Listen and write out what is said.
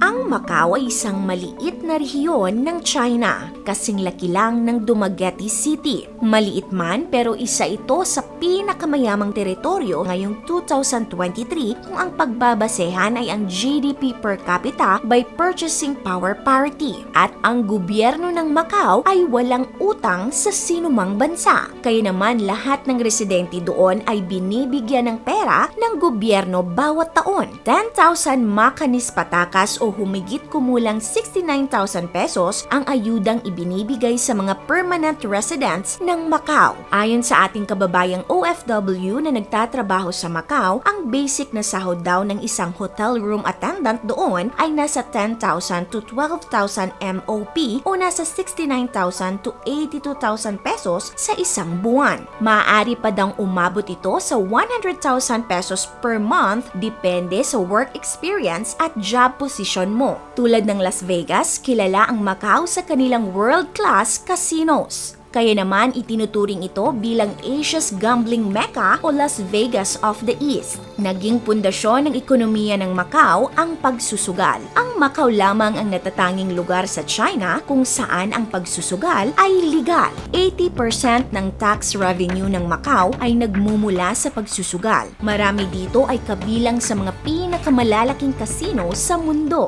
Ang Macau ay isang maliit na rehiyon ng China, kasing laki lang ng Dumaguete City. Maliit man pero isa ito sa pinakamayamang teritoryo ngayong 2023 kung ang pagbabasehan ay ang GDP per capita by purchasing power parity. At ang gobyerno ng Macau ay walang utang sa sinumang bansa. Kaya naman lahat ng residente doon ay binibigyan ng pera ng gobyerno bawat taon. 10,000 makanis patakas o humigit kumulang 69,000 pesos ang ayudang ibinibigay sa mga permanent residents ng Macau. Ayon sa ating kababayang OFW na nagtatrabaho sa Macau, ang basic na sahod daw ng isang hotel room attendant doon ay nasa 10,000 to 12,000 MOP o nasa 69,000 to 82,000 pesos sa isang buwan. Maaari pa daw umabot ito sa 100,000 pesos per month depende sa work experience at job position mo. Tulad ng Las Vegas, kilala ang Macau sa kanilang world-class casinos. Kaya naman itinuturing ito bilang Asia's gambling mecca o Las Vegas of the East. Naging pundasyon ng ekonomiya ng Macau ang pagsusugal. Ang Macau lamang ang natatanging lugar sa China kung saan ang pagsusugal ay legal. 80% ng tax revenue ng Macau ay nagmumula sa pagsusugal. Marami dito ay kabilang sa mga pinakamalalaking casino sa mundo.